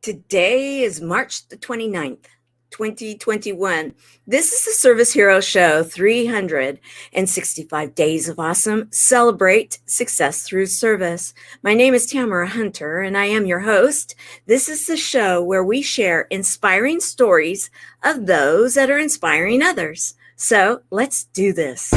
Today is March the 29th, 2021. This is the Service Hero Show, 365 Days of Awesome. Celebrate success through service. My name is Tamara Hunter, and I am your host. This is the show where we share inspiring stories of those that are inspiring others. So let's do this.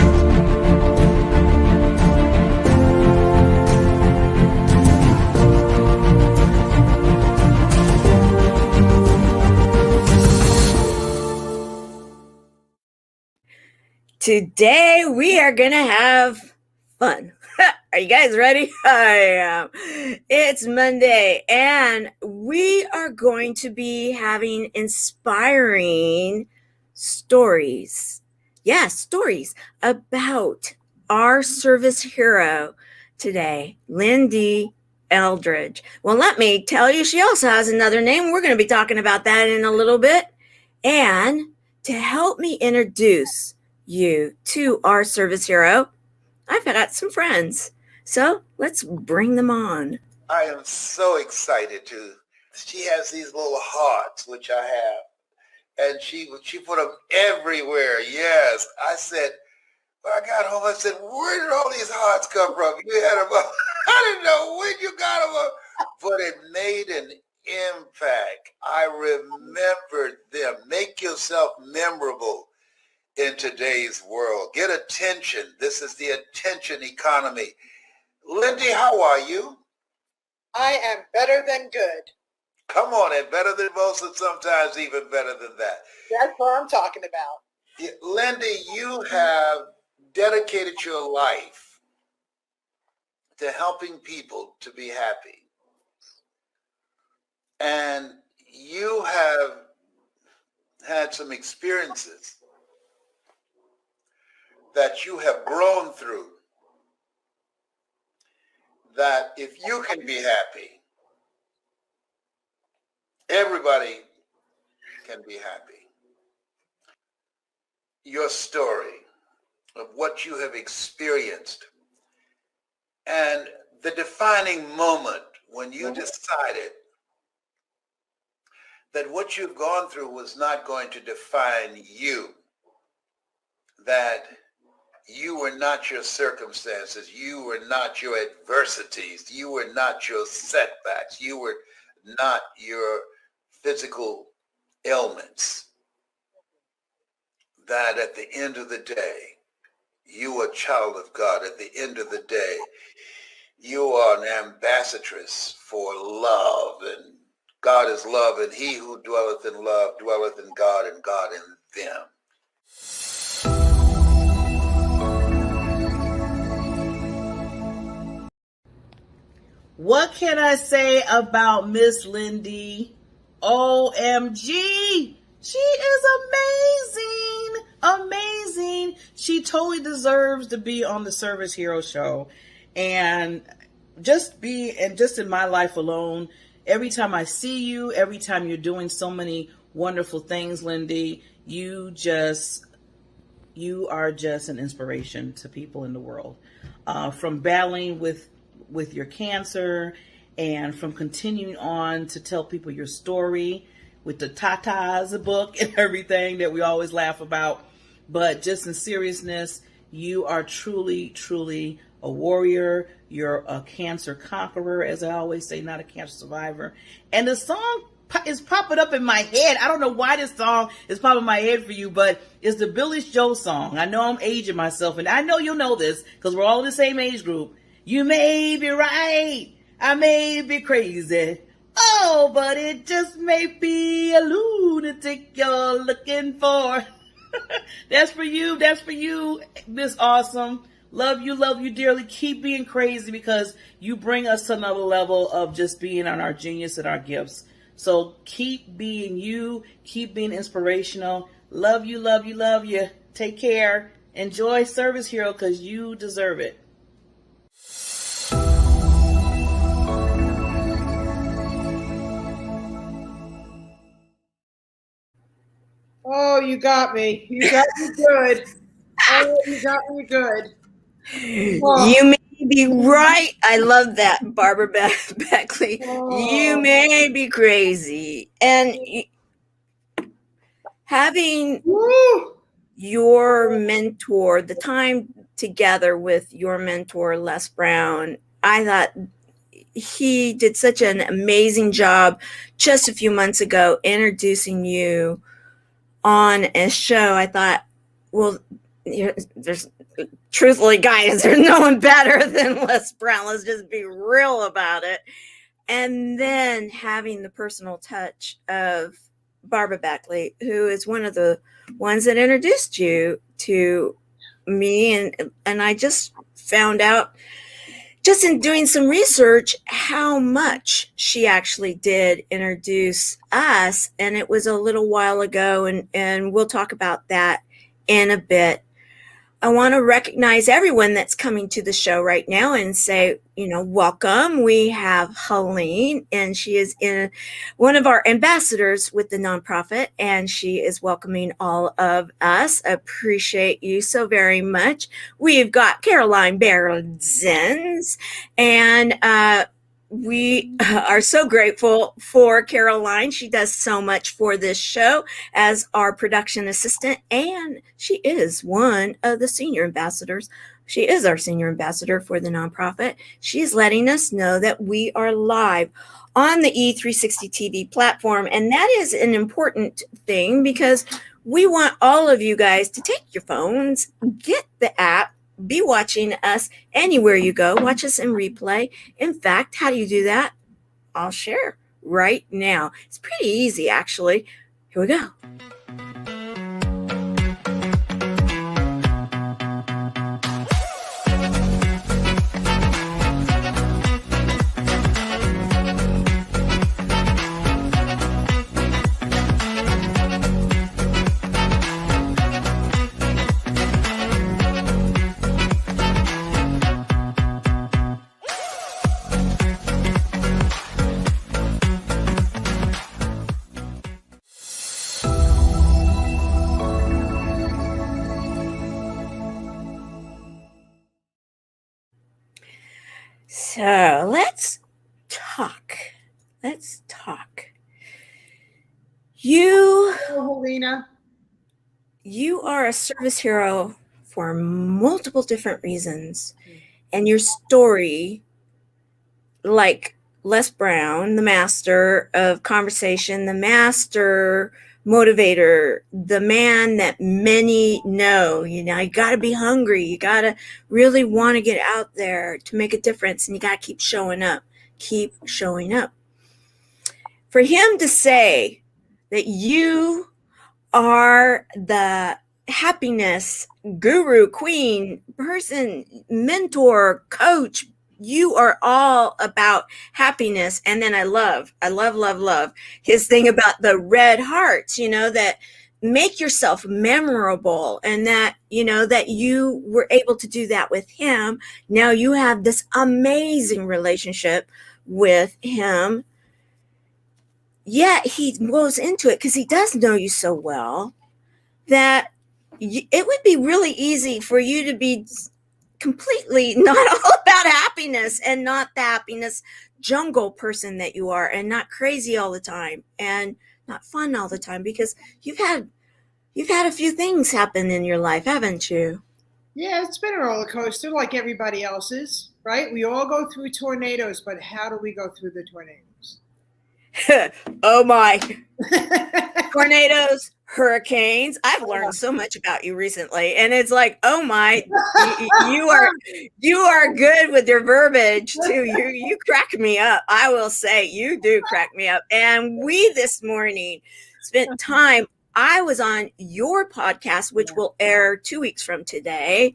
Today we are going to have fun. Are you guys ready? I am. It's Monday and we are going to be having inspiring stories. Yes, stories about our service hero today, Lyn-Dee Eldridge. Well, let me tell you, she also has another name. We're going to be talking about that in a little bit. And to help me introduce you to our service hero, I've got some friends. So let's bring them on. I am so excited she has these little hearts, which I have. And she put them everywhere. Yes. I said, when I got home, I said, where did all these hearts come from? You had them up. I didn't know when you got them up. But it made an impact. I remembered them. Make yourself memorable in today's world. Get attention. This is the attention economy. Lyn-Dee, how are you? I am better than good. Come on, and better than most, and sometimes even better than that. That's what I'm talking about. Lyn-Dee, you have dedicated your life to helping people to be happy. And you have had some experiences that you have grown through, that if you can be happy, everybody can be happy. Your story of what you have experienced and the defining moment when you decided that what you've gone through was not going to define you, that you were not your circumstances, you were not your adversities, you were not your setbacks, you were not your physical ailments. That at the end of the day, you are a child of God. At the end of the day, you are an ambassadress for love, and God is love, and he who dwelleth in love dwelleth in God, and God in them. What can I say about Miss Lyn-Dee? OMG! She is amazing! She totally deserves to be on the Service Hero Show. And just in my life alone, every time I see you, every time you're doing so many wonderful things, Lyn-Dee, you are just an inspiration to people in the world. From battling with your cancer, and from continuing on to tell people your story with the Tatas book and everything that we always laugh about. But just in seriousness, you are truly a warrior. You're a cancer conqueror, as I always say, not a cancer survivor. And the song is popping up in my head. I don't know why this song is popping in my head for you, but it's the Billy Joe song. I know I'm aging myself, and I know you'll know this because we're all in the same age group. You may be right, I may be crazy. Oh, but it just may be a lunatic you're looking for. That's for you, Miss Awesome. Love you dearly. Keep being crazy because you bring us to another level of just being on our genius and our gifts. So keep being you, keep being inspirational. Love you. Take care. Enjoy Service Hero because you deserve it. Oh, you got me. You got me good. Oh, you got me good. You may be right. I love that, Barbara Beckley. You may be crazy. And having Woo! your mentor, the time together with your mentor, Les Brown, I thought he did such an amazing job just a few months ago introducing you on a show. I thought, well, there's truthfully, guys, there's no one better than Les Brown. Let's just be real about it. And then having the personal touch of Barbara Beckley, who is one of the ones that introduced you to me. And I just found out, just in doing some research, how much she actually did introduce us. And it was a little while ago, and we'll talk about that in a bit. I want to recognize everyone that's coming to the show right now and say, welcome. We have Helene, and she is one of our ambassadors with the nonprofit, and she is welcoming all of us. Appreciate you so very much. We've got Caroline Berenzens, and we are so grateful for Caroline. She does so much for this show as our production assistant, and she is one of the senior ambassadors. She is our senior ambassador for the nonprofit. She is letting us know that we are live on the E360 TV platform, and that is an important thing because we want all of you guys to take your phones, get the app, be watching us anywhere you go. Watch us in replay. In fact, how do you do that? I'll share right now. It's pretty easy, actually. Here we go. So let's talk. You, Helena. You are a service hero for multiple different reasons. And your story, like Les Brown, the master of conversation, the master motivator, the man that many know, you got to be hungry. You got to really want to get out there to make a difference. And you got to keep showing up. For him to say that you are the happiness guru, queen, person, mentor, coach, you are all about happiness. And then I love his thing about the red hearts, that make yourself memorable, and that, that you were able to do that with him. Now you have this amazing relationship with him. Yet he goes into it because he does know you so well that it would be really easy for you to be completely not all about happiness, and not the happiness jungle person that you are, and not crazy all the time and not fun all the time, because you've had a few things happen in your life, haven't you? Yeah, it's been a roller coaster like everybody else's, right? We all go through tornadoes, but how do we go through the tornadoes? Oh my. Tornadoes, hurricanes. I've learned so much about you recently, and it's like, oh my, you are good with your verbiage too. You crack me up. I will say, you do crack me up. And we this morning spent time. I was on your podcast, which will air 2 weeks from today.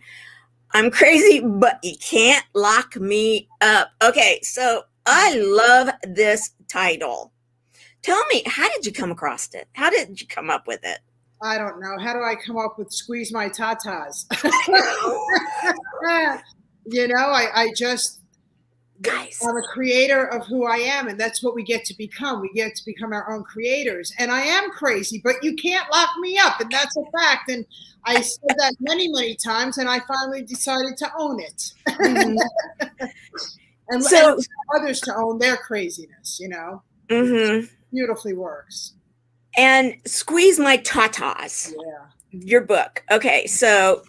I'm crazy, but you can't lock me up. Okay, so I love this title. Tell me, how did you come across it? How did you come up with it? I don't know. How do I come up with squeeze my tatas? I just, Guys. I'm a creator of who I am, and that's what we get to become. We get to become our own creators. And I am crazy, but you can't lock me up, and that's a fact. And I said that many, many times, and I finally decided to own it. Mm-hmm. and So others to own their craziness, you know. Mm-hmm. Beautifully works. And Squeeze My Tatas. Yeah. Your book. Okay, so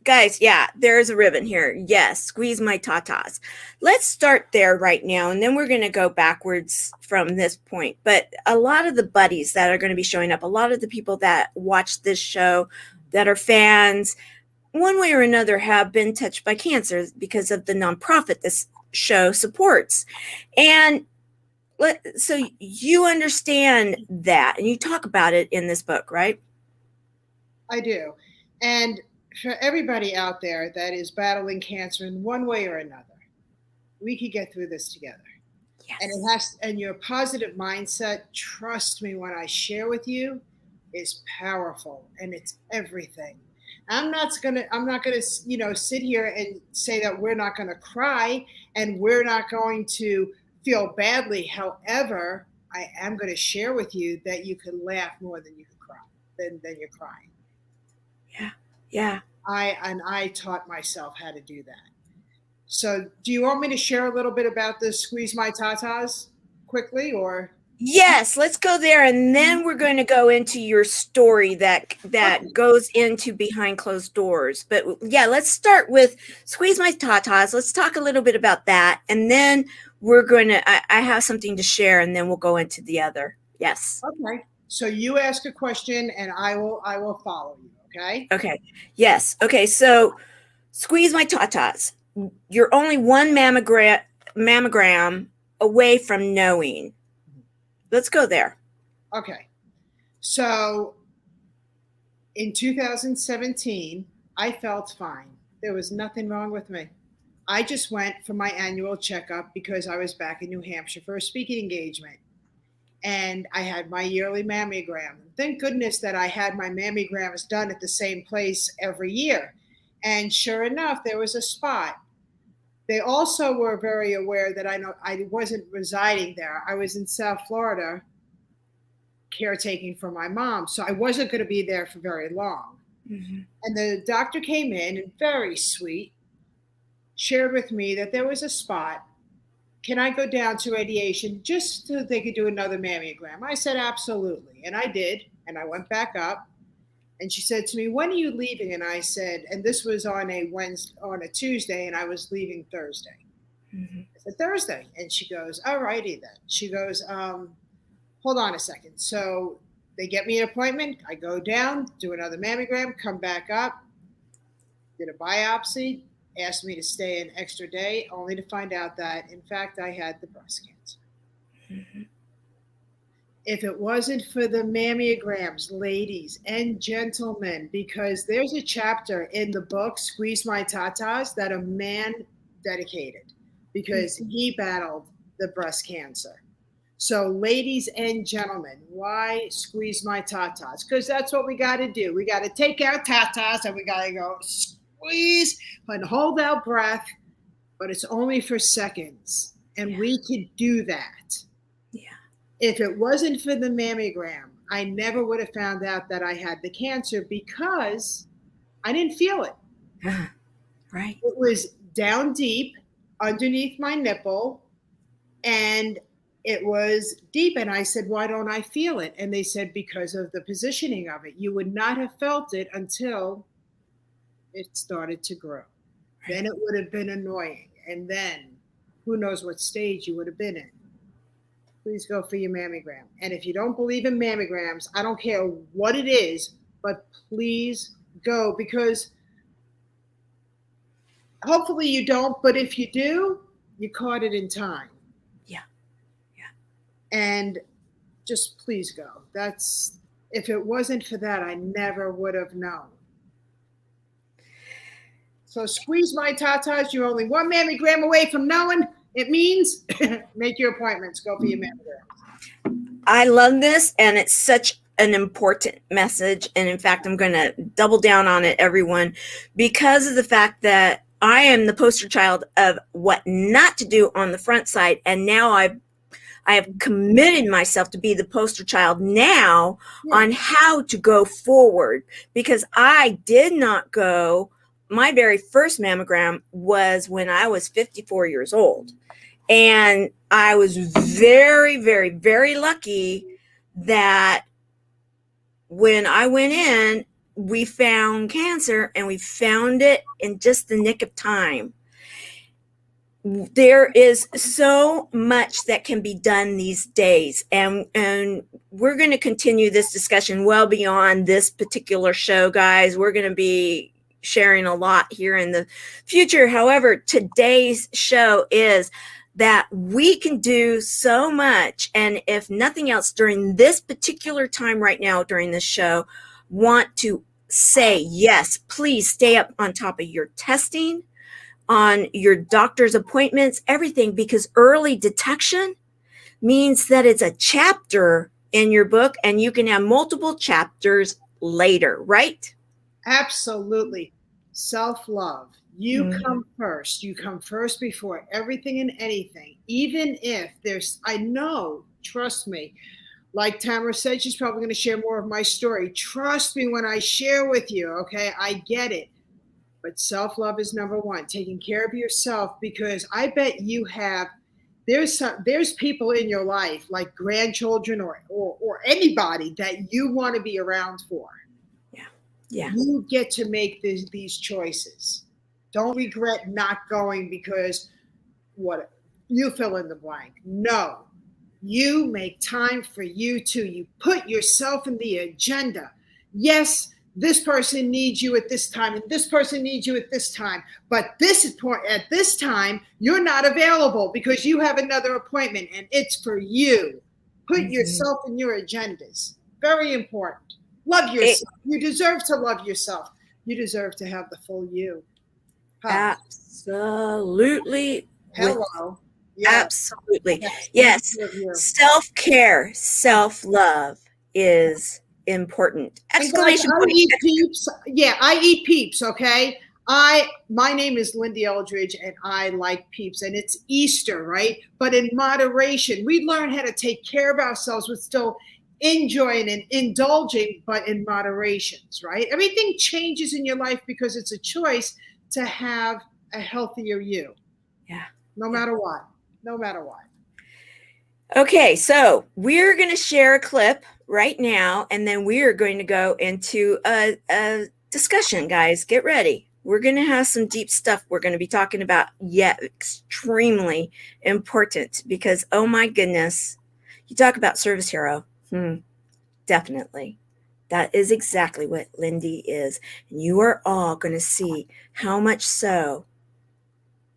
guys, yeah, there's a ribbon here. Yes, Squeeze My Tatas. Let's start there right now, and then we're going to go backwards from this point. But a lot of the buddies that are going to be showing up, a lot of the people that watch this show, that are fans, one way or another have been touched by cancer because of the nonprofit this show supports. And so you understand that, and you talk about it in this book, right? I do. And for everybody out there that is battling cancer in one way or another, we could get through this together. Yes. And your positive mindset, trust me when I share with you, is powerful, and it's everything. I'm not gonna, sit here and say that we're not gonna cry and we're not going to feel badly. However, I am going to share with you that you can laugh more than you can cry, than you're crying. Yeah. Yeah. I taught myself how to do that. So do you want me to share a little bit about the Squeeze My Tatas quickly, or? Yes, let's go there, and then we're going to go into your story that goes into Behind Closed Doors. But yeah, let's start with Squeeze My Tatas. Let's talk a little bit about that, and then we're going to I have something to share, and then we'll go into the other. Yes. Okay. So you ask a question and I will follow you, okay? Okay. Yes. Okay, so Squeeze My Tatas. You're only one mammogram away from knowing. Let's go there. Okay. So in 2017, I felt fine. There was nothing wrong with me. I just went for my annual checkup because I was back in New Hampshire for a speaking engagement. And I had my yearly mammogram. Thank goodness that I had my mammograms done at the same place every year. And sure enough, there was a spot. They also were very aware that I wasn't residing there. I was in South Florida caretaking for my mom. So I wasn't going to be there for very long. Mm-hmm. And the doctor came in and very sweet, shared with me that there was a spot. Can I go down to radiation just so they could do another mammogram? I said, absolutely. And I did. And I went back up. And she said to me, when are you leaving? And I said, and this was on a Tuesday, and I was leaving Thursday. Mm-hmm. I said, Thursday. And she goes, all righty then. She goes, hold on a second. So they get me an appointment. I go down, do another mammogram, come back up, did a biopsy, asked me to stay an extra day, only to find out that, in fact, I had the breast cancer. Mm-hmm. If it wasn't for the mammograms, ladies and gentlemen, because there's a chapter in the book, Squeeze My Tatas, that a man dedicated because he battled the breast cancer. So ladies and gentlemen, why squeeze my tatas? Because that's what we got to do. We got to take our tatas and we got to go squeeze and hold our breath, but it's only for seconds. And we could do that. Yeah. If it wasn't for the mammogram, I never would have found out that I had the cancer because I didn't feel it. Right. It was down deep underneath my nipple, and it was deep. And I said, why don't I feel it? And they said, because of the positioning of it. You would not have felt it until it started to grow. Right. Then it would have been annoying. And then who knows what stage you would have been in. Please go for your mammogram. And if you don't believe in mammograms, I don't care what it is, but please go, because hopefully you don't, but if you do, you caught it in time. Yeah. Yeah. And just please go. That's, if it wasn't for that, I never would have known. So squeeze my tatas. You're only one mammogram away from knowing. It means make your appointments. Go for your mammogram. I love this, and it's such an important message. And in fact, I'm going to double down on it, everyone, because of the fact that I am the poster child of what not to do on the front side. And now I have committed myself to be the poster child now on how to go forward, because I did not go. My very first mammogram was when I was 54 years old. And I was very, very, very lucky that when I went in, we found cancer, and we found it in just the nick of time. There is so much that can be done these days, and we're going to continue this discussion well beyond this particular show, guys. We're going to be sharing a lot here in the future. However, today's show is that we can do so much, and if nothing else, during this particular time right now during this show, want to say, yes, please stay up on top of your testing, on your doctor's appointments, everything, because early detection means that it's a chapter in your book and you can have multiple chapters later, right? Absolutely. Self-love. You come first. You come first before everything and anything. Even if there's, I know, trust me, like Tamara said, she's probably going to share more of my story. Trust me when I share with you, okay? I get it. But self-love is number one, taking care of yourself, because I bet you have, there's people in your life, like grandchildren or anybody that you want to be around for. Yeah. You get to make these choices. Don't regret not going because what you fill in the blank. No, you make time for you too. You put yourself in the agenda. Yes, this person needs you at this time, and this person needs you at this time. But at this time, you're not available because you have another appointment, and it's for you. Put yourself in your agendas. Very important. Love yourself. You deserve to love yourself. You deserve to have the full you. Huh? Absolutely. Hello. Absolutely. Yes. Self-care, self-love is important. Exclamation point. I eat Peeps. Yeah, I eat Peeps, okay? My name is Lyn-Dee Eldridge, and I like Peeps, and it's Easter, right? But in moderation. We learn how to take care of ourselves with still enjoying and indulging, but in moderations, right? Everything changes in your life because it's a choice to have a healthier you. Yeah. No matter what. No matter what. Okay, so we're going to share a clip right now, and then we are going to go into a discussion, guys. Get ready. We're going to have some deep stuff we're going to be talking about, yet extremely important, because, oh my goodness, you talk about service hero. Definitely. That is exactly what Lyn-Dee is. And you are all going to see how much so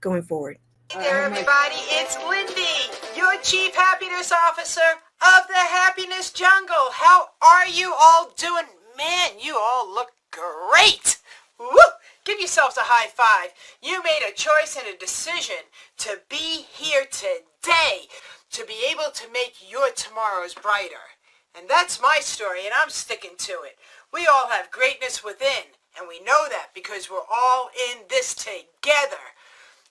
going forward. Hey there, everybody. It's Lyn-Dee, your Chief Happiness Officer of the Happiness Jungle. How are you all doing? Man, you all look great. Woo! Give yourselves a high five. You made a choice and a decision to be here today, to be able to make your tomorrows brighter. And that's my story, and I'm sticking to it. We all have greatness within, and we know that because we're all in this together.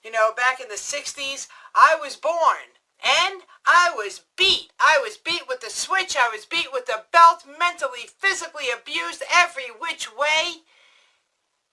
You know, back in the 60s, I was born, and I was beat. I was beat with the switch. I was beat with the belt, mentally, physically abused every which way.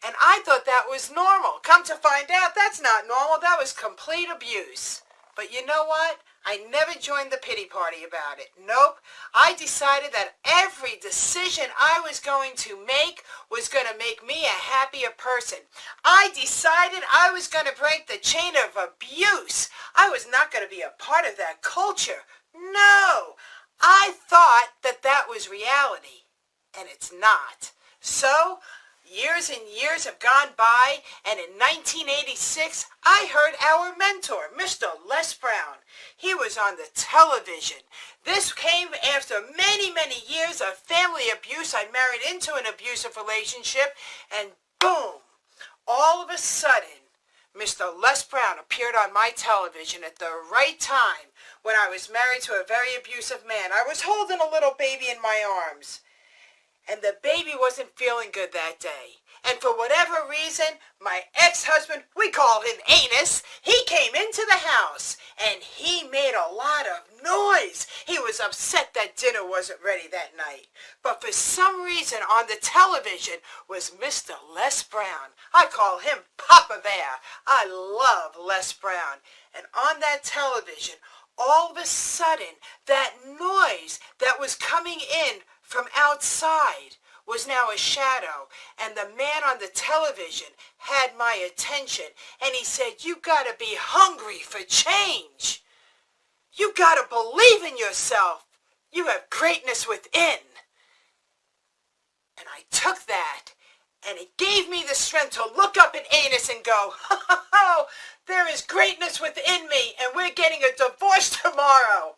And I thought that was normal. Come to find out, that's not normal. That was complete abuse. But you know what? I never joined the pity party about it. Nope. I decided that every decision I was going to make was going to make me a happier person. I decided I was going to break the chain of abuse. I was not going to be a part of that culture. No. I thought that that was reality. And it's not. So, years and years have gone by, and in 1986, I heard our mentor, Mr. Les Brown. He was on the television. This came after many, many years of family abuse. I married into an abusive relationship, and boom, all of a sudden, Mr. Les Brown appeared on my television at the right time when I was married to a very abusive man. I was holding a little baby in my arms. And the baby wasn't feeling good that day. And for whatever reason, my ex-husband, we call him Anus, he came into the house and he made a lot of noise. He was upset that dinner wasn't ready that night. But for some reason on the television was Mr. Les Brown. I call him Papa Bear. I love Les Brown. And on that television, all of a sudden, that noise that was coming in from outside was now a shadow, and the man on the television had my attention, and he said, "You gotta be hungry for change. You gotta believe in yourself. You have greatness within." And I took that, and it gave me the strength to look up at Anus and go, "Oh, there is greatness within me, and we're getting a divorce tomorrow."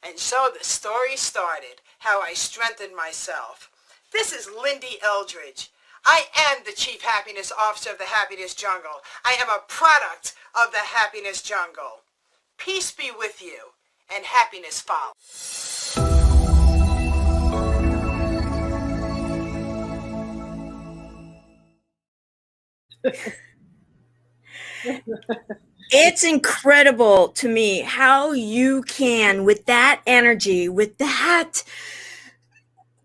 And so the story started, how I strengthened myself. This is Lyn-Dee Eldridge. I am the Chief Happiness Officer of the Happiness Jungle. I am a product of the Happiness Jungle. Peace be with you, and happiness follow. It's incredible to me how you can, with that energy, with that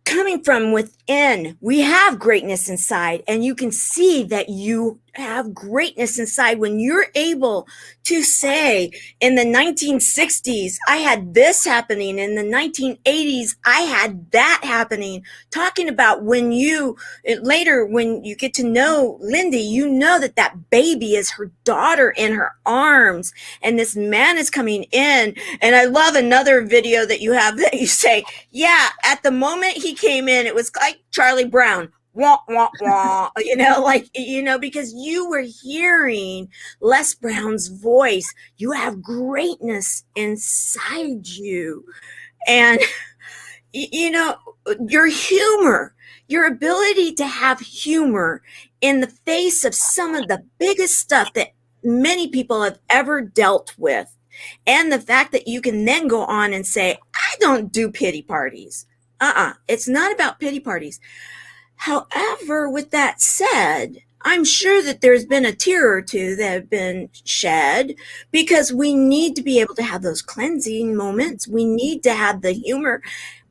coming from within, we have greatness inside, and you can see that you have greatness inside when you're able to say, in the 1960s, I had this happening. In the 1980s, I had that happening. Talking about when you, later, when you get to know Lyn-Dee, you know that that baby is her daughter in her arms, and this man is coming in. And I love another video that you have that you say, yeah, at the moment he came in, it was like Charlie Brown. Wah, wah, wah, because you were hearing Les Brown's voice. You have greatness inside you. And, your humor, your ability to have humor in the face of some of the biggest stuff that many people have ever dealt with. And the fact that you can then go on and say, I don't do pity parties. It's not about pity parties. However, with that said, I'm sure that there's been a tear or two that have been shed, because we need to be able to have those cleansing moments. We need to have the humor.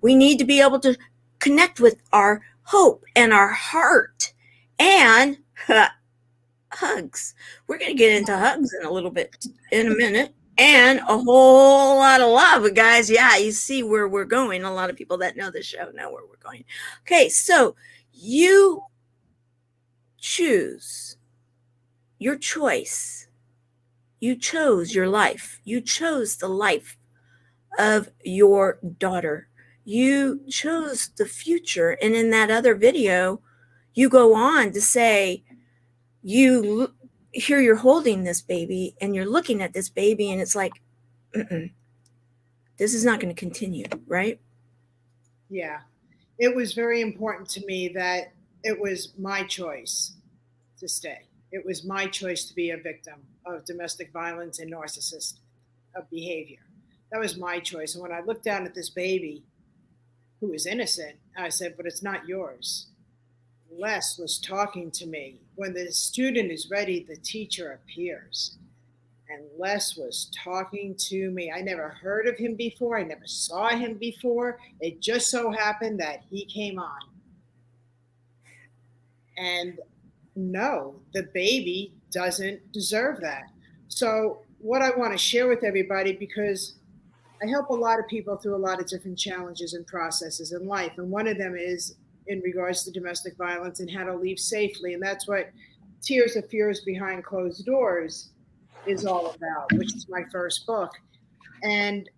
We need to be able to connect with our hope and our heart, and hugs. We're going to get into hugs in a minute. And a whole lot of love, guys. Yeah, you see where we're going. A lot of people that know the show know where we're going. Okay, so you choose your choice. You chose your life. You chose the life of your daughter. You chose the future. And in that other video, you go on to say, here you're holding this baby and you're looking at this baby, and it's like, this is not going to continue, right? Yeah. It was very important to me that it was my choice to stay. It was my choice to be a victim of domestic violence and narcissistic behavior. That was my choice. And when I looked down at this baby who was innocent, I said, but it's not yours. Les was talking to me. When the student is ready, the teacher appears. And Les was talking to me. I never heard of him before. I never saw him before. It just so happened that he came on. And no, the baby doesn't deserve that. So what I want to share with everybody, because I help a lot of people through a lot of different challenges and processes in life. And one of them is in regards to domestic violence and how to leave safely. And that's what Tears of Fears Behind Closed Doors is all about, which is my first book. And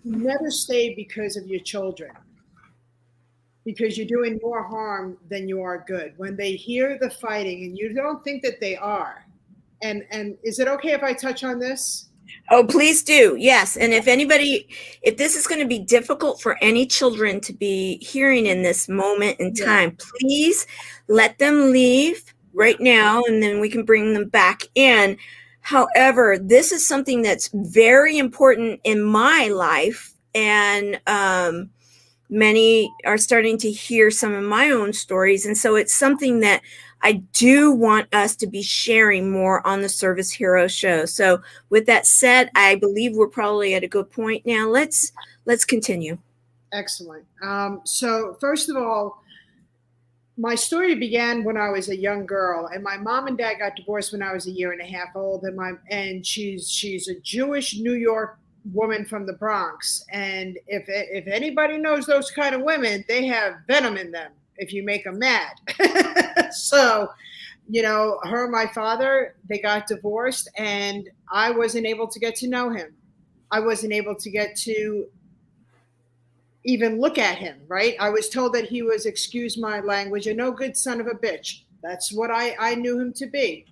never stay because of your children, because you're doing more harm than you are good. When they hear the fighting and you don't think that they are, and is it okay if I touch on this? Oh, please do. Yes. And if this is going to be difficult for any children to be hearing in this moment in time, please let them leave right now, and then we can bring them back in. However, this is something that's very important in my life, and many are starting to hear some of my own stories. And so it's something that I do want us to be sharing more on the Service Hero Show. So with that said, I believe we're probably at a good point now. Let's continue. Excellent. So first of all, my story began when I was a young girl, and my mom and dad got divorced when I was a year and a half old. And she's a Jewish New York woman from the Bronx. And if anybody knows those kind of women, they have venom in them if you make them mad. So, her and my father, they got divorced, and I wasn't able to get to know him. I wasn't able to get to even look at him, right? I was told that he was, excuse my language, a no good son of a bitch. That's what I knew him to be.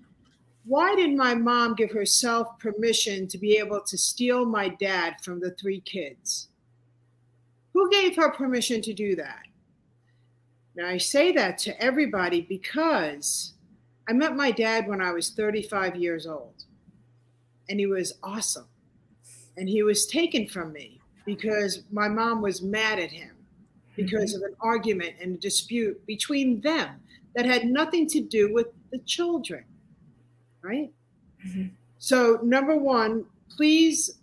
Why did my mom give herself permission to be able to steal my dad from the 3 kids? Who gave her permission to do that? Now, I say that to everybody because I met my dad when I was 35 years old, and he was awesome. And he was taken from me because my mom was mad at him because of an argument and a dispute between them that had nothing to do with the children, right? Mm-hmm. So number one, please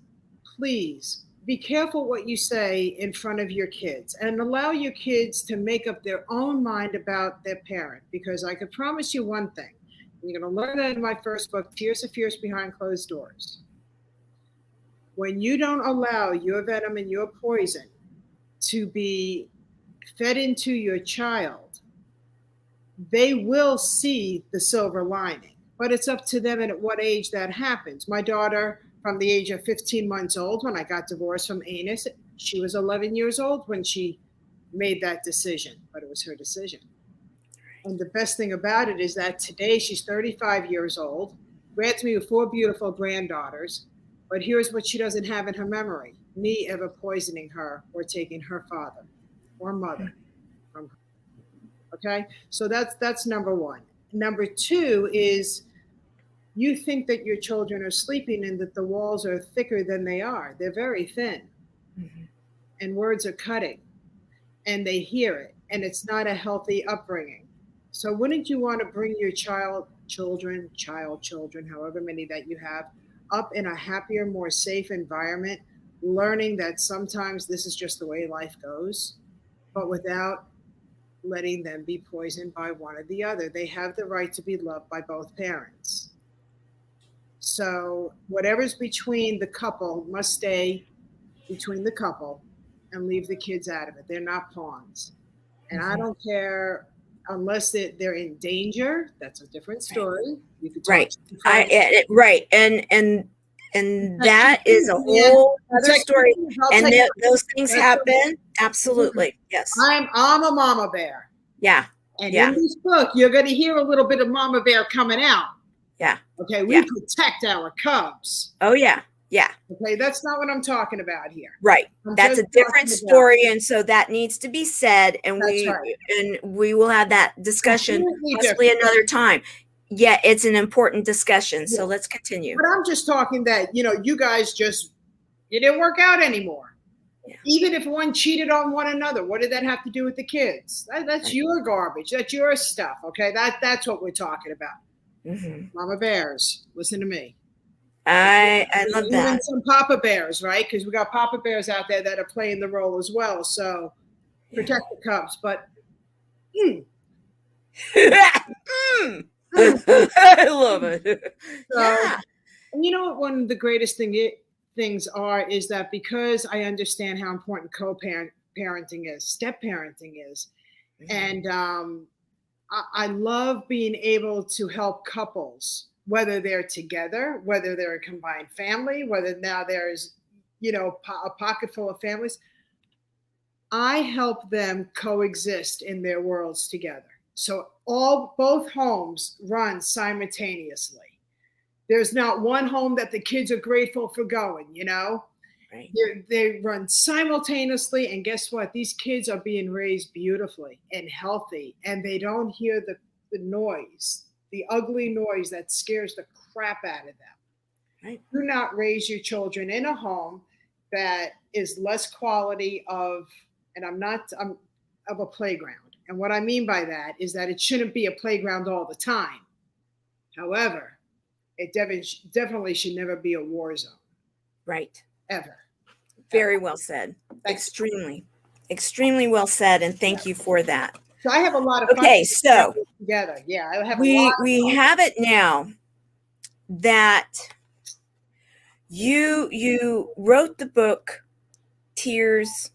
be careful what you say in front of your kids, and allow your kids to make up their own mind about their parent, because I could promise you one thing. You're going to learn that in my first book, Tears of Fierce Behind Closed Doors. When you don't allow your venom and your poison to be fed into your child, they will see the silver lining. But it's up to them and at what age that happens. My daughter, from the age of 15 months old, when I got divorced from Anus, she was 11 years old when she made that decision, but it was her decision. And the best thing about it is that today she's 35 years old, grants me with 4 beautiful granddaughters. But here's what she doesn't have in her memory: me ever poisoning her or taking her father or mother from her. Okay? So that's number one. Number 2 is, you think that your children are sleeping and that the walls are thicker than they are. They're very thin. Mm-hmm. And words are cutting. And they hear it. And it's not a healthy upbringing. So wouldn't you want to bring your children, however many that you have, up in a happier, more safe environment, learning that sometimes this is just the way life goes, but without letting them be poisoned by one or the other? They have the right to be loved by both parents. So whatever's between the couple must stay between the couple and leave the kids out of it. They're not pawns. And I don't care, unless they're in danger. That's a different story. You could talk right. And that is a whole other story. And those things happen. Absolutely. Yes. I'm a mama bear. Yeah. And in this book, you're going to hear a little bit of mama bear coming out. Yeah. Okay. We protect our cubs. Oh, yeah. Yeah. Okay. That's not what I'm talking about here. Right. That's a different story. And so that needs to be said. And we will have that discussion possibly another time. Yeah, it's an important discussion. So let's continue. But I'm just talking that, you guys it didn't work out anymore. Yeah. Even if one cheated on one another, what did that have to do with the kids? That's your garbage. That's your stuff. Okay. That's what we're talking about. Mm-hmm. Mama bears, listen to me. I love that. Even some papa bears, right? Because we got papa bears out there that are playing the role as well. So protect the cubs. But I love it. So, and you know what? One of the greatest things is that because I understand how important parenting is, step parenting is, and I love being able to help couples, whether they're together, whether they're a combined family, whether now there's, a pocket full of families. I help them coexist in their worlds together. So both homes run simultaneously. There's not one home that the kids are grateful for going, Right. They run simultaneously, and guess what? These kids are being raised beautifully and healthy, and they don't hear the noise, the ugly noise that scares the crap out of them. Right. Do not raise your children in a home that is less quality of and I'm of a playground. And what I mean by that is that it shouldn't be a playground all the time. However, it definitely should never be a war zone. Right. Ever. Very well said. Thanks. Extremely well said. And thank you for that. So I have a lot of fun. Okay, so together. Yeah, I have we have it now that you wrote the book Tears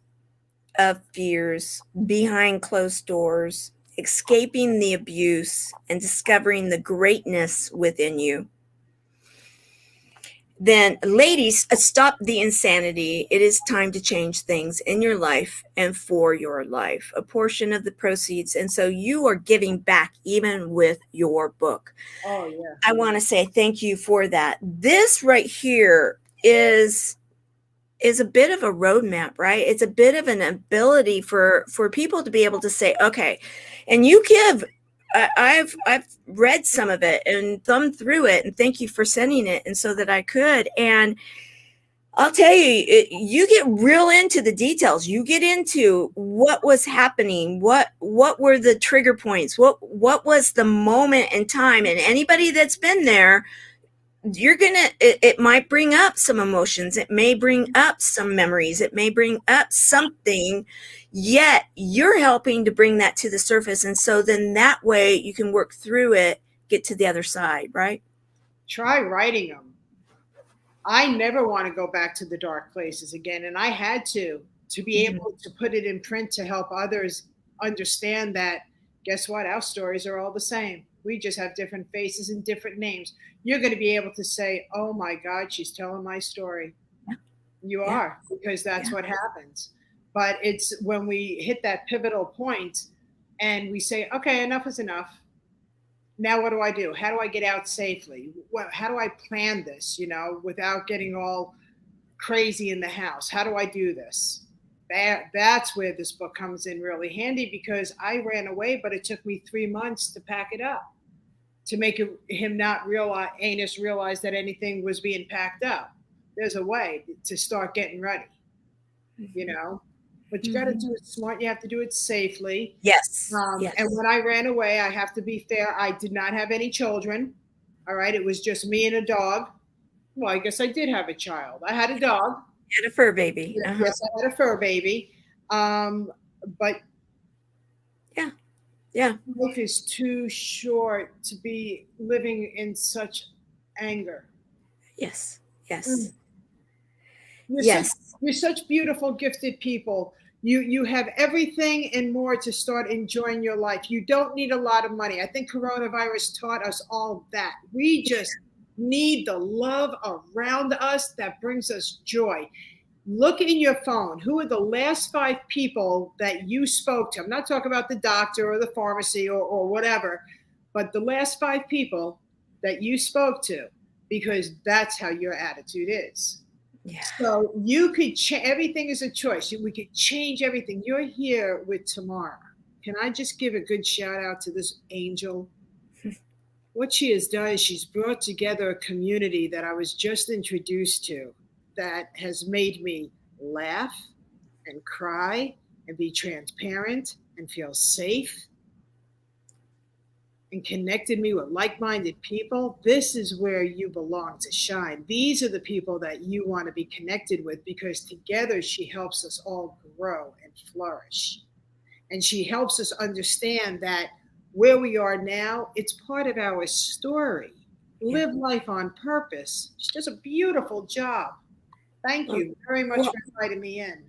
of Fears, Behind Closed Doors, Escaping the Abuse and Discovering the Greatness Within You. Then, ladies, stop the insanity. It is time to change things in your life and for your life. A portion of the proceeds. And so you are giving back even with your book. Oh, yeah. I want to say thank you for that. This right here is a bit of a roadmap, right? It's a bit of an ability for people to be able to say, okay, and you give. I've read some of it and thumbed through it, and thank you for sending it, and so that I could. And I'll tell you, you get real into the details. You get into what was happening, what were the trigger points, what was the moment in time, and anybody that's been there, it might bring up some emotions. It may bring up some memories. It may bring up something, yet you're helping to bring that to the surface. And so then that way you can work through it, get to the other side, right? Try writing them. I never want to go back to the dark places again. And I had to be able to put it in print to help others understand that, guess what? Our stories are all the same. We just have different faces and different names. You're going to be able to say, oh my God, she's telling my story. Yeah. You are, because that's what happens. But it's when we hit that pivotal point and we say, okay, enough is enough. Now what do I do? How do I get out safely? How do I plan this, without getting all crazy in the house? How do I do this? That's where this book comes in really handy, because I ran away, but it took me 3 months to pack it up, to make him not realize that anything was being packed up. There's a way to start getting ready, but you got to do it smart. You have to do it safely. Yes. Yes. And when I ran away, I have to be fair. I did not have any children. All right. It was just me and a dog. Well, I guess I did have a child. I had a dog. You had a fur baby. Yes, I had a fur baby. But yeah, life is too short to be living in such anger. Yes. You're such beautiful, gifted people. You have everything and more to start enjoying your life. You don't need a lot of money. I think coronavirus taught us all that. We just need the love around us that brings us joy. Look in your phone. Who are the last 5 people that you spoke to? I'm not talking about the doctor or the pharmacy or whatever, but the last 5 people that you spoke to, because that's how your attitude is. Yeah. So you could everything is a choice. We could change everything. You're here with Tamara. Can I just give a good shout out to this angel? What she has done is she's brought together a community that I was just introduced to that has made me laugh and cry and be transparent and feel safe and connected me with like-minded people. This is where you belong to shine. These are the people that you want to be connected with, because together she helps us all grow and flourish. And she helps us understand that where we are now, it's part of our story. Live life on purpose. She does a beautiful job. Thank you very much for inviting me in.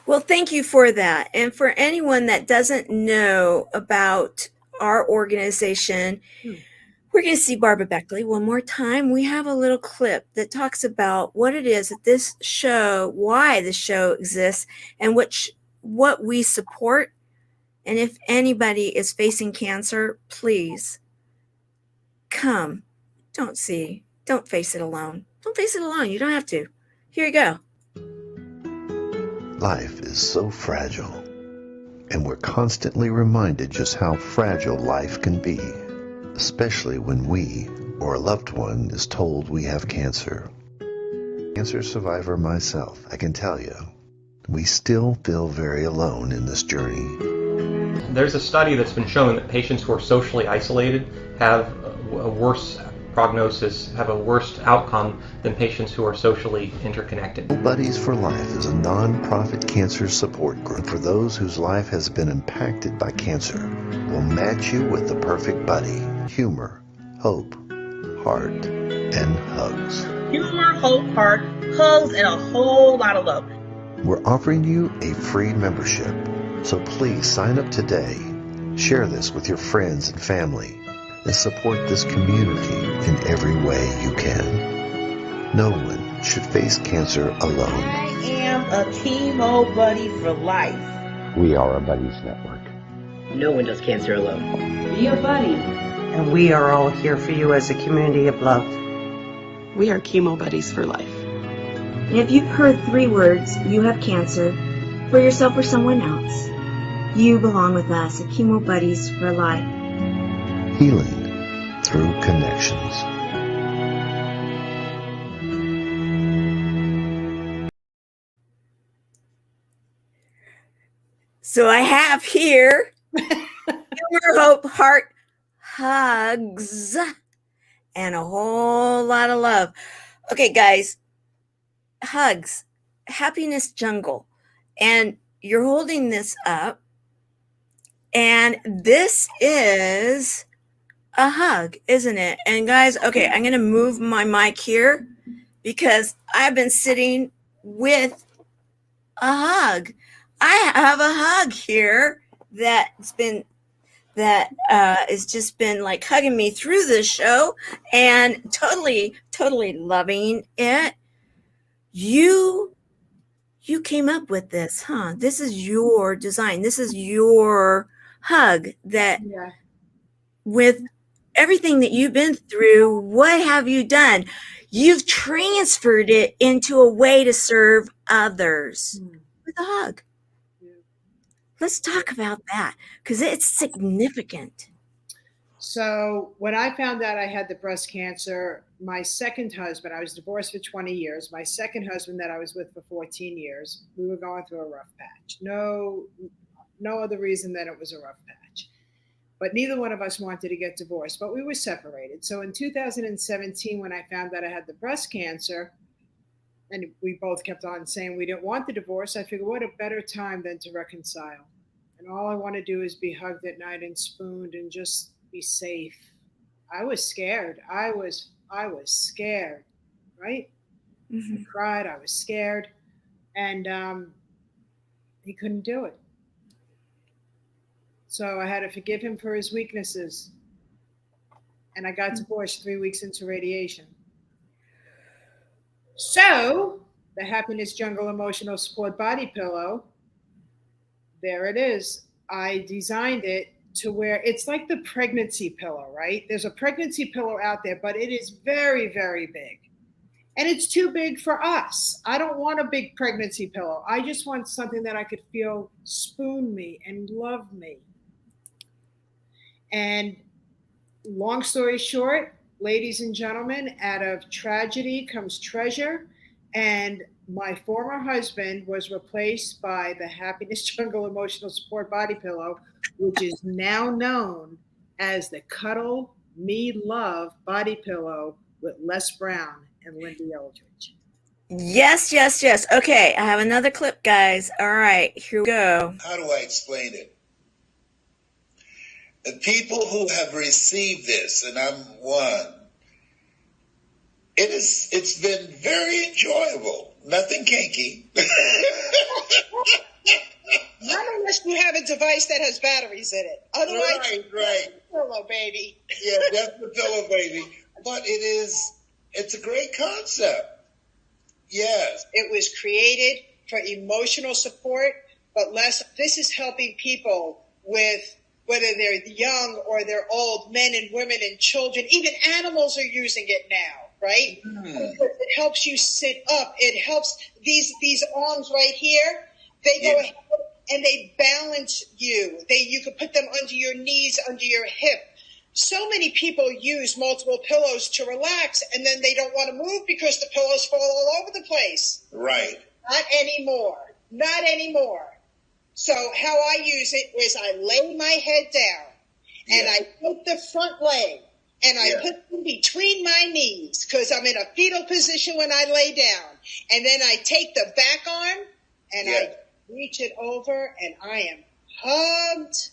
Well, thank you for that. And for anyone that doesn't know about our organization, we're going to see Barbara Beckley one more time. We have a little clip that talks about what it is that this show, why the show exists, and what we support. And if anybody is facing cancer, please come. Don't face it alone. Don't face it alone. You don't have to. Here you go. Life is so fragile, and we're constantly reminded just how fragile life can be, especially when we or a loved one is told we have cancer. Cancer survivor myself, I can tell you, we still feel very alone in this journey. There's a study that's been showing that patients who are socially isolated have a worse prognosis, have a worse outcome than patients who are socially interconnected. Buddies for Life is a non-profit cancer support group for those whose life has been impacted by cancer. We'll match you with the perfect buddy. Humor, hope, heart, and hugs. Humor, hope, heart, hugs, and a whole lot of love. We're offering you a free membership, so please sign up today. Share this with your friends and family, and support this community in every way you can. No one should face cancer alone. I am a chemo buddy for life. We are a buddies network. No one does cancer alone. Be a buddy. And we are all here for you as a community of love. We are chemo buddies for life. And if you've heard 3 words, you have cancer, for yourself or someone else, you belong with us at Chemo Buddies for Life. Healing through connections. So I have here humor, hope, heart, hugs, and a whole lot of love. Okay, guys, hugs, happiness jungle. And you're holding this up. And this is a hug, isn't it? And guys, okay, I'm going to move my mic here because I've been sitting with a hug. I have a hug here that's just been like hugging me through this show and totally loving it. You came up with this, huh? This is your design. This is your hug that with everything that you've been through, what have you done? You've transferred it into a way to serve others with a hug. Let's talk about that because it's significant. So when I found out I had the breast cancer, my second husband, I was divorced for 20 years. My second husband that I was with for 14 years, we were going through a rough patch. No other reason than it was a rough patch. But neither one of us wanted to get divorced, but we were separated. So in 2017, when I found out I had the breast cancer, and we both kept on saying we didn't want the divorce, I figured what a better time than to reconcile. And all I want to do is be hugged at night and spooned and just be safe. I was scared. I was scared, right? Mm-hmm. I cried. I was scared. And he couldn't do it. So I had to forgive him for his weaknesses. And I got divorced 3 weeks into radiation. So the Happiness Jungle Emotional Support Body Pillow, there it is. I designed it to where it's like the pregnancy pillow, right? There's a pregnancy pillow out there, but it is very, very big. And it's too big for us. I don't want a big pregnancy pillow. I just want something that I could feel spoon me and love me. And long story short, ladies and gentlemen, out of tragedy comes treasure. And my former husband was replaced by the Happiness Jungle Emotional Support Body Pillow, which is now known as the Cuddle Me Love Body Pillow with Les Brown and Lyn-Dee Eldridge. Yes. Okay, I have another clip, guys. All right, here we go. How do I explain it? The people who have received this, and I'm one, it's been very enjoyable. Nothing kinky. Not unless you have a device that has batteries in it. Otherwise, right. Pillow baby. Yeah, that's the pillow baby. But it's a great concept. Yes. It was created for emotional support, but this is helping people with whether they're young or they're old, men and women and children, even animals are using it now, right? It helps you sit up. It helps these arms right here. They go ahead and they balance you. You could put them under your knees, under your hip. So many people use multiple pillows to relax, and then they don't want to move because the pillows fall all over the place. Right. Not anymore. Not anymore. So how I use it is I lay my head down and I put the front leg and I put it between my knees because I'm in a fetal position when I lay down. And then I take the back arm and I reach it over and I am hugged.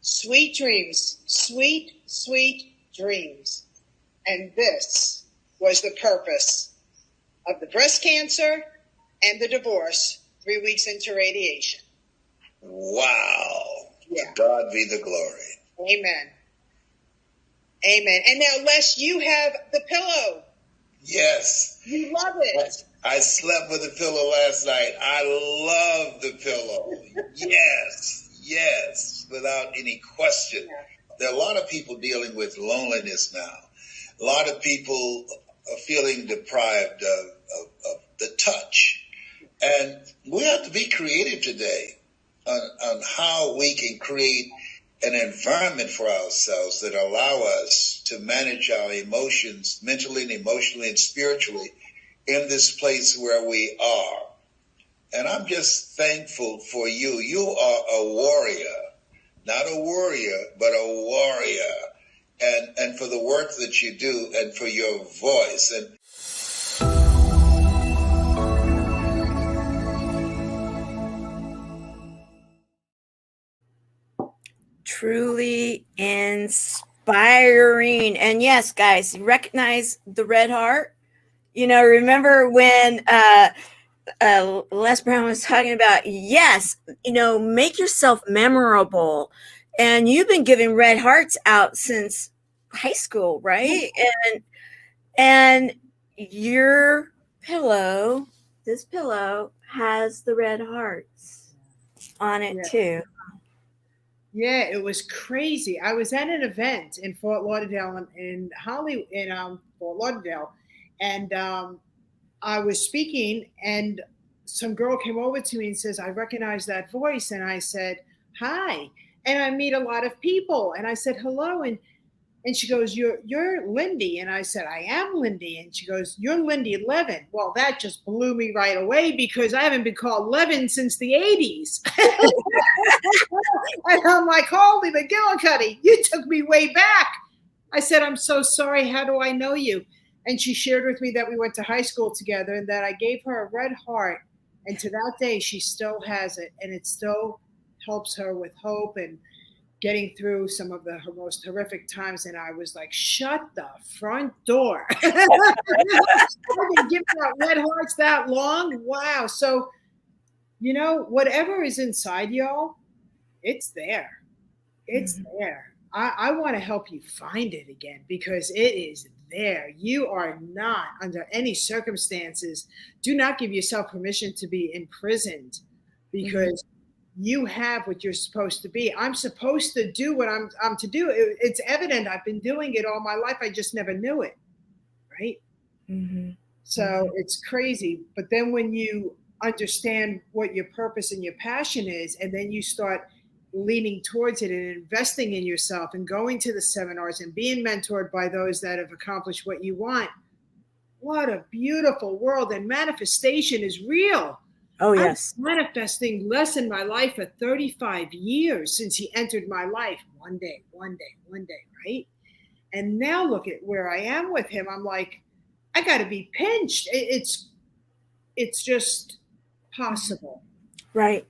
Sweet dreams, sweet, sweet dreams. And this was the purpose of the breast cancer and the divorce 3 weeks into radiation. Wow. Yeah. To God be the glory. Amen. Amen. And now, Les, you have the pillow. Yes. You love it. I slept with a pillow last night. I love the pillow. Yes, without any question. There are a lot of people dealing with loneliness now. A lot of people are feeling deprived of the touch. And we have to be creative today on how we can create an environment for ourselves that allow us to manage our emotions mentally and emotionally and spiritually in this place where we are. And I'm just thankful for you. You are a warrior, not a worrier, but a warrior. And for the work that you do and for your voice. And truly inspiring. And yes, guys, you recognize the red heart? You know, remember when Les Brown was talking about, yes, you know, make yourself memorable. And you've been giving red hearts out since high school, right? And your pillow, this pillow, has the red hearts on it too. Yeah, it was crazy. I was at an event in Fort Lauderdale, in Hollywood, in Fort Lauderdale, and I was speaking, and some girl came over to me and says, "I recognize that voice," and I said, "Hi," and I meet a lot of people, and I said, "Hello," and she goes, "You're Lyn-Dee," and I said, "I am Lyn-Dee," and she goes, "You're Lyn-Dee Levin." Well, that just blew me right away because I haven't been called Levin since the 80s. And I'm like, "Holy McGillicuddy, you took me way back." I said, "I'm so sorry. How do I know you?" And she shared with me that we went to high school together and that I gave her a red heart. And to that day, she still has it. And it still helps her with hope and getting through some of her most horrific times. And I was like, shut the front door. I've been giving out red hearts that long. Wow. So, you know, whatever is inside y'all, it's there. It's there. I want to help you find it again because it is there. You are not, under any circumstances, do not give yourself permission to be imprisoned because you have what you're supposed to be. I'm supposed to do what I'm to do. It's evident. I've been doing it all my life. I just never knew it. Right? So it's crazy. But then when you understand what your purpose and your passion is, and then you start leaning towards it and investing in yourself and going to the seminars and being mentored by those that have accomplished what you want. What a beautiful world. And manifestation is real. Oh, yes. I'm manifesting Les in my life for 35 years since he entered my life. One day, right? And now look at where I am with him. I'm like, I got to be pinched. It's just possible. Right.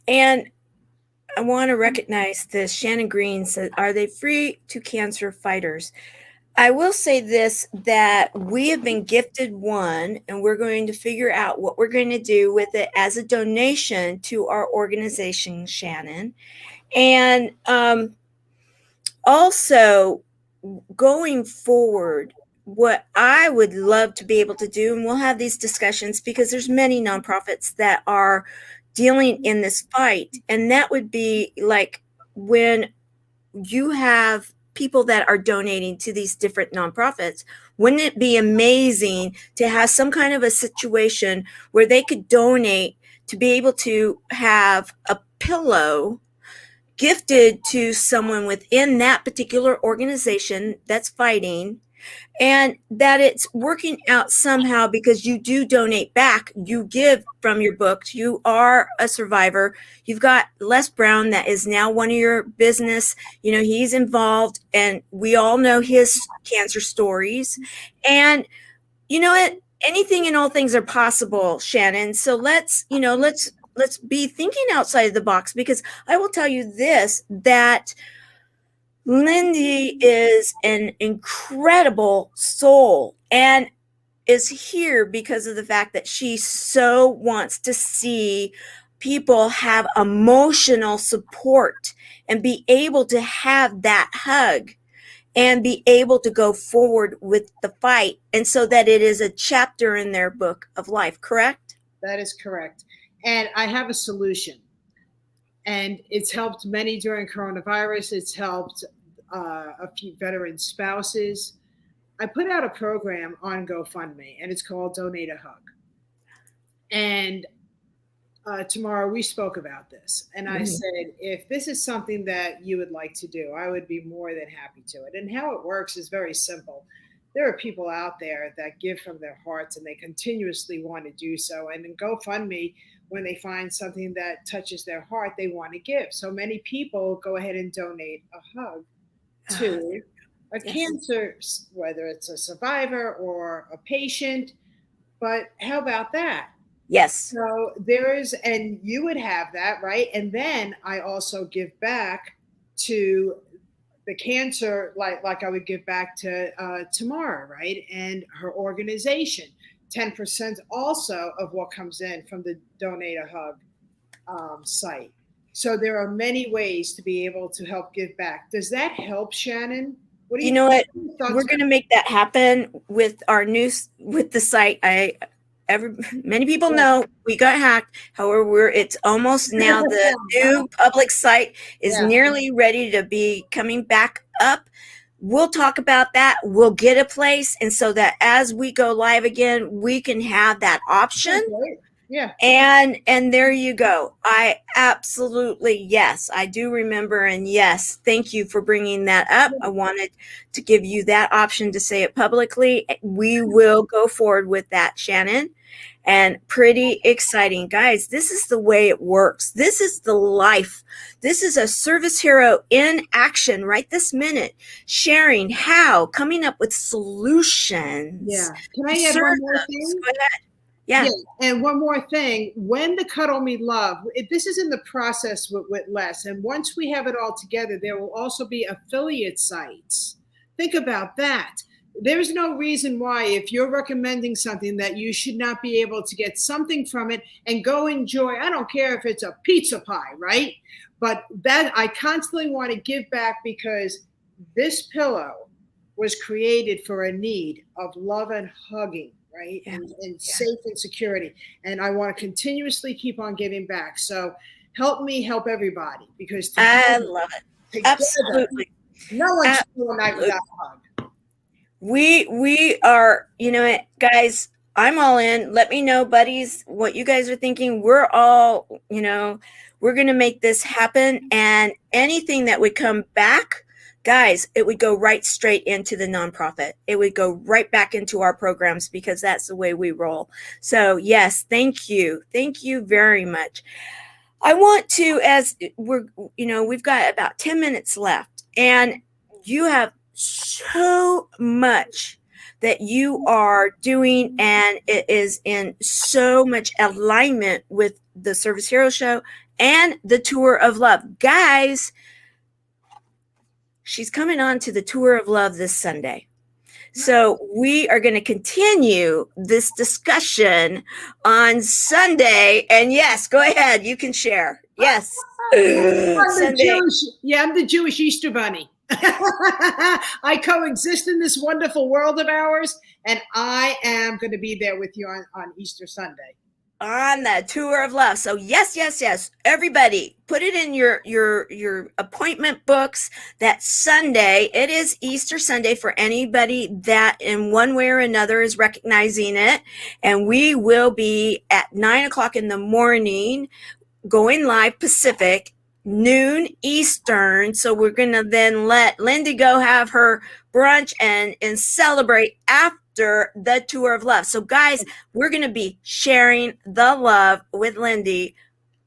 And I want to recognize this. Shannon Green said, "Are they free to cancer fighters?" I will say this, that we have been gifted one, and we're going to figure out what we're going to do with it as a donation to our organization, Shannon. And also, going forward, what I would love to be able to do, and we'll have these discussions because there's many nonprofits that are dealing in this fight, and that would be like when you have people that are donating to these different nonprofits, wouldn't it be amazing to have some kind of a situation where they could donate to be able to have a pillow gifted to someone within that particular organization that's fighting, and that it's working out somehow because you do donate back. You give from your books. You are a survivor. You've got Les Brown that is now one of your business. You know, he's involved, and we all know his cancer stories. And you know what? Anything and all things are possible, Shannon. So let's be thinking outside of the box, because I will tell you this, that Lyn-Dee is an incredible soul and is here because of the fact that she so wants to see people have emotional support and be able to have that hug and be able to go forward with the fight. And so that it is a chapter in their book of life, correct? That is correct. And I have a solution. And it's helped many during coronavirus. It's helped a few veteran spouses. I put out a program on GoFundMe, and it's called Donate a Hug. And Tamara, we spoke about this. And I said, if this is something that you would like to do, I would be more than happy to it. And how it works is very simple. There are people out there that give from their hearts, and they continuously want to do so. And in GoFundMe, when they find something that touches their heart, they want to give. So many people go ahead and donate a hug to a cancer, whether it's a survivor or a patient. But how about that? Yes. So there is, and you would have that, right? And then I also give back to the cancer, like I would give back to Tamara, right? And her organization. 10% also of what comes in from the Donate a Hug site. So there are many ways to be able to help give back. Does that help, Shannon? What do you know what? We're going to make that happen with our with the site. Many people know we got hacked. However, it's almost now the new public site is nearly ready to be coming back up. We'll talk about that. We'll get a place. And so that as we go live again, we can have that option. Yeah. And there you go. I absolutely, yes, I do remember. And yes, thank you for bringing that up. I wanted to give you that option to say it publicly. We will go forward with that, Shannon. And pretty exciting, guys. This is the way it works. This is the life. This is a service hero in action right this minute, sharing how, coming up with solutions. Yeah. Can I add one more thing? Go ahead. Yeah. And one more thing. When the Cuddle Me Love, this is in the process with Les. And once we have it all together, there will also be affiliate sites. Think about that. There's no reason why, if you're recommending something, that you should not be able to get something from it and go enjoy. I don't care if it's a pizza pie, right? But that I constantly want to give back, because this pillow was created for a need of love and hugging, right? And safe and security. And I want to continuously keep on giving back. So help me help everybody, because I love it. Together, Absolutely. No one's doing that without a hug. We are, you know what, guys, I'm all in. Let me know, buddies, what you guys are thinking. We're all, we're going to make this happen. And anything that would come back, guys, it would go right straight into the nonprofit. It would go right back into our programs, because that's the way we roll. So yes, thank you. Thank you very much. I want to, as we've got about 10 minutes left, and you have so much that you are doing, and it is in so much alignment with the Service Hero Show and the Tour of Love. Guys, she's coming on to the Tour of Love this Sunday. So we are going to continue this discussion on Sunday. And yes, go ahead. You can share. Yes. I'm the Jewish Easter Bunny. I coexist in this wonderful world of ours, and I am going to be there with you on Easter Sunday. On the Tour of Love. So yes. Everybody, put it in your appointment books that Sunday. It is Easter Sunday for anybody that in one way or another is recognizing it. And we will be at 9:00 in the morning, going live Pacific, noon Eastern. So we're going to then let Lyn-Dee go have her brunch and celebrate after the tour of love. So guys, we're going to be sharing the love with Lyn-Dee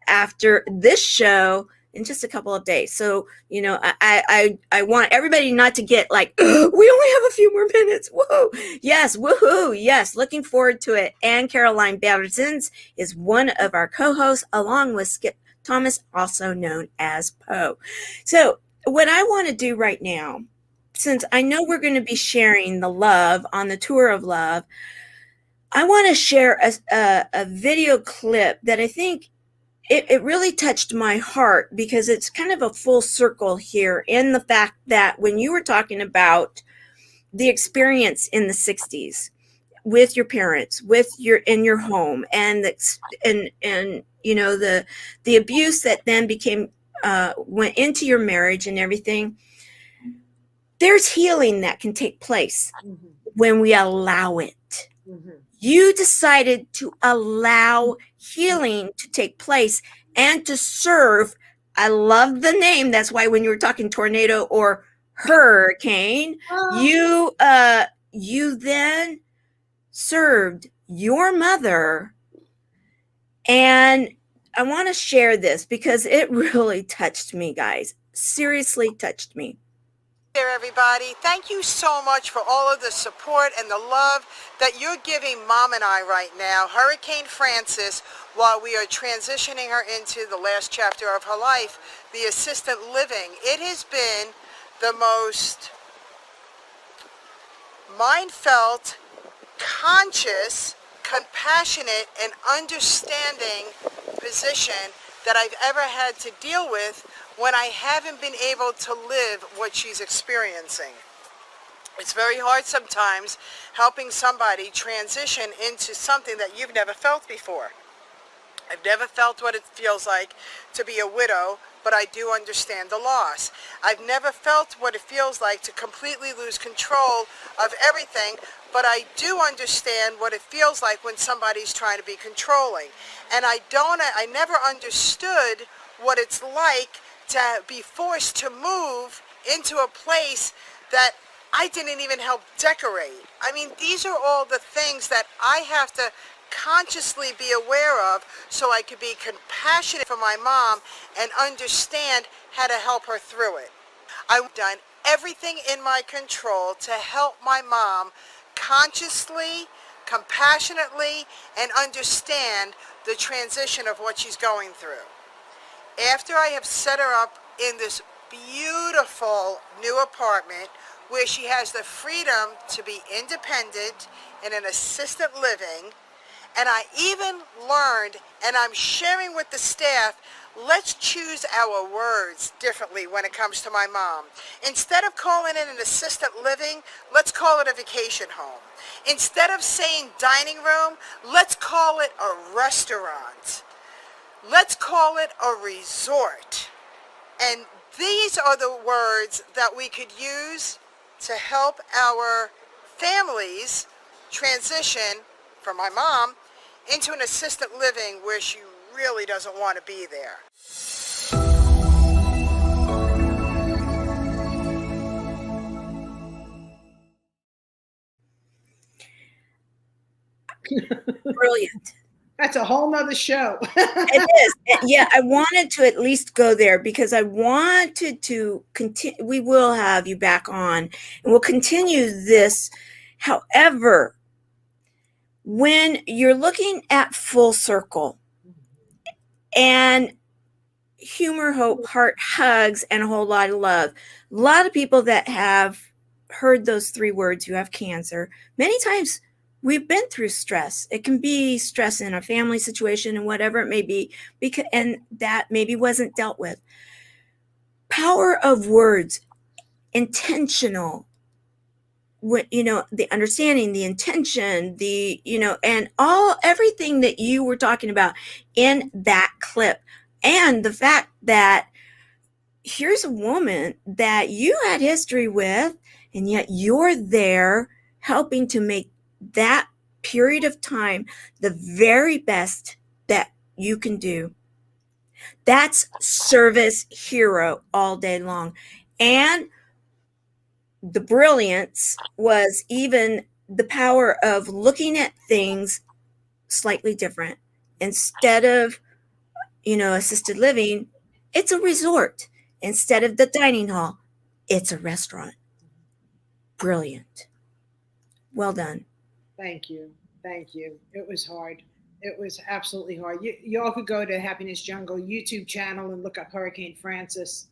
after this show in just a couple of days. So, I want everybody not to get like, we only have a few more minutes. Whoa. Yes. Woohoo. Yes. Looking forward to it. And Caroline Battersons is one of our co-hosts, along with Skip Thomas, also known as Poe. So what I want to do right now, since I know we're going to be sharing the love on the tour of love, I want to share a video clip that I think it really touched my heart, because it's kind of a full circle here in the fact that when you were talking about the experience in the 60s with your parents, in your home, and the abuse that then went into your marriage and everything, there's healing that can take place when we allow it. You decided to allow healing to take place and to serve. I love the name. That's why when you were talking tornado or hurricane, you then served your mother. And I want to share this because it really touched me, guys. Seriously touched me. There, everybody. Thank you so much for all of the support and the love that you're giving Mom and I right now. Hurricane Francis, while we are transitioning her into the last chapter of her life, the assisted living. It has been the most mind-felt, conscious, compassionate, and understanding position that I've ever had to deal with when I haven't been able to live what she's experiencing. It's very hard sometimes helping somebody transition into something that you've never felt before. I've never felt what it feels like to be a widow, but I do understand the loss. I've never felt what it feels like to completely lose control of everything, but I do understand what it feels like when somebody's trying to be controlling. And I never understood what it's like to be forced to move into a place that I didn't even help decorate. I mean, these are all the things that I have to consciously be aware of so I could be compassionate for my mom and understand how to help her through it. I've done everything in my control to help my mom consciously, compassionately, and understand the transition of what she's going through. After I have set her up in this beautiful new apartment where she has the freedom to be independent in an assisted living, and I even learned, and I'm sharing with the staff, let's choose our words differently when it comes to my mom. Instead of calling it an assisted living, let's call it a vacation home. Instead of saying dining room, let's call it a restaurant. Let's call it a resort. And these are the words that we could use to help our families transition from my mom into an assisted living where she really doesn't want to be there. Brilliant. That's a whole nother show. It is. Yeah, I wanted to at least go there because I wanted to continue. We will have you back on and we'll continue this. However, when you're looking at full circle and humor, hope, heart, hugs, and a whole lot of love, a lot of people that have heard those three words, you have cancer, many times we've been through stress. It can be stress in a family situation and whatever it may be, and that maybe wasn't dealt with. Power of words, intentional, the understanding, the intention, and everything that you were talking about in that clip. And the fact that here's a woman that you had history with, and yet you're there helping to make that period of time the very best that you can do. That's service hero all day long. And the brilliance was even the power of looking at things slightly different. Instead of, assisted living, it's a resort. Instead of the dining hall, it's a restaurant. Brilliant. Well done. Thank you. Thank you. It was hard. It was absolutely hard. You all could go to Happiness Jungle YouTube channel and look up Hurricane Francis.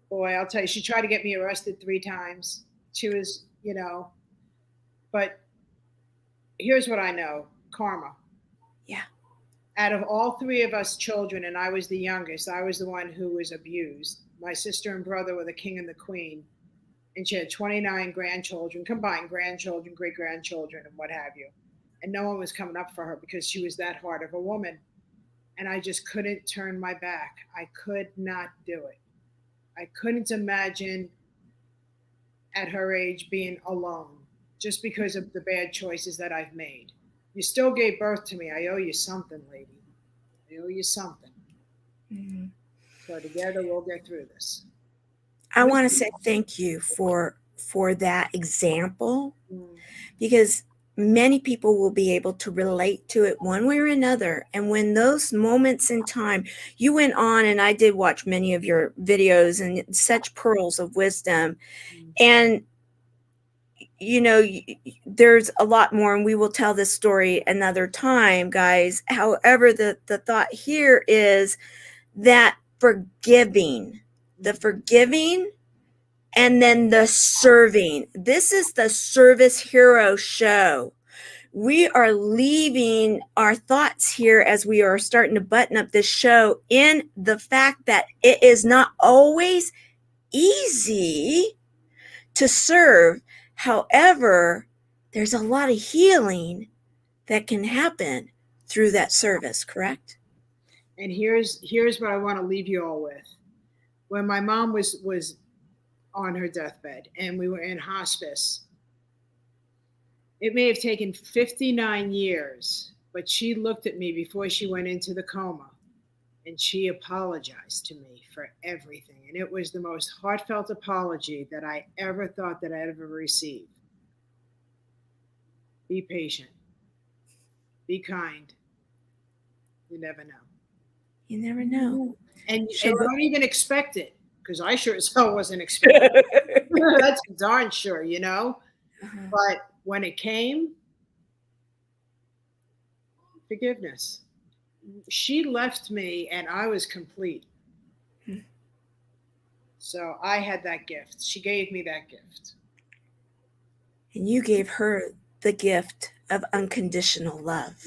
Boy, I'll tell you, she tried to get me arrested 3 times. She was, but here's what I know. Karma. Yeah. Out of all 3 of us children, and I was the youngest, I was the one who was abused. My sister and brother were the king and the queen. And she had 29 grandchildren, combined grandchildren, great-grandchildren, and what have you. And no one was coming up for her because she was that hard of a woman. And I just couldn't turn my back. I could not do it. I couldn't imagine at her age being alone just because of the bad choices that I've made. You still gave birth to me. I owe you something, lady. I owe you something. Mm-hmm. So together we'll get through this. I want to say thank you for that example, because many people will be able to relate to it one way or another. And when those moments in time, you went on, and I did watch many of your videos, and such pearls of wisdom. And, there's a lot more, and we will tell this story another time, guys. However, the thought here is that the forgiving, and then the serving. This is the Service Hero Show. We are leaving our thoughts here as we are starting to button up this show in the fact that it is not always easy to serve. However, there's a lot of healing that can happen through that service, correct? And here's what I want to leave you all with. When my mom was on her deathbed and we were in hospice, it may have taken 59 years, but she looked at me before she went into the coma, and she apologized to me for everything. And it was the most heartfelt apology that I ever thought that I'd ever receive. Be patient. Be kind. You never know. You never know. And don't even expect it, because I sure as hell wasn't expecting it. That's darn sure, Uh-huh. But when it came, forgiveness. She left me and I was complete. So I had that gift. She gave me that gift. And you gave her the gift of unconditional love.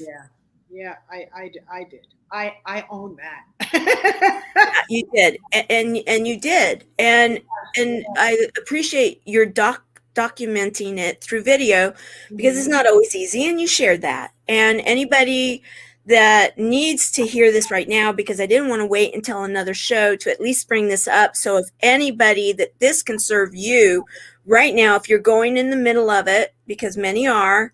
Yeah, I did. I own that. You did, and you did, and I appreciate your documenting it through video, because it's not always easy, and you shared that. And anybody that needs to hear this right now, because I didn't want to wait until another show to at least bring this up. So if anybody that this can serve you right now, if you're going in the middle of it, because many are,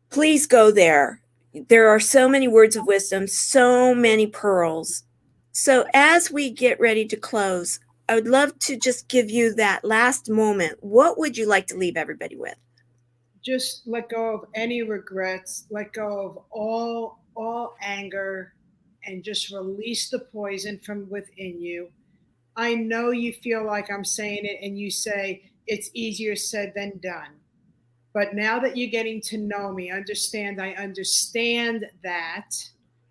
please go there. There are so many words of wisdom, so many pearls. So as we get ready to close, I would love to just give you that last moment. What would you like to leave everybody with? Just let go of any regrets, let go of all anger, and just release the poison from within you. I know you feel like I'm saying it and you say it's easier said than done. But now that you're getting to know me, I understand that.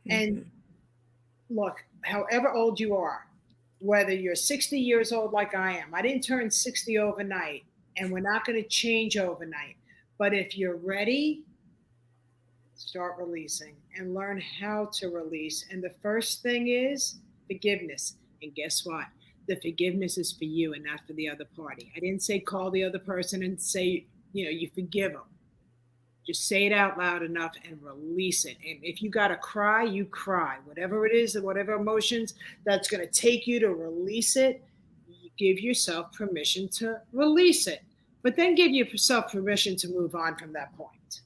And look, however old you are, whether you're 60 years old like I am, I didn't turn 60 overnight, and we're not going to change overnight. But if you're ready, start releasing and learn how to release. And the first thing is forgiveness. And guess what? The forgiveness is for you and not for the other party. I didn't say call the other person and say, you forgive them. Just say it out loud enough and release it. And if you got to cry, you cry. Whatever it is, whatever emotions that's going to take you to release it, you give yourself permission to release it. But then give yourself permission to move on from that point.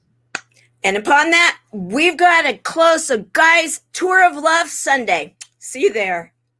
And upon that, we've got to close. So guys, Tour of Love Sunday. See you there.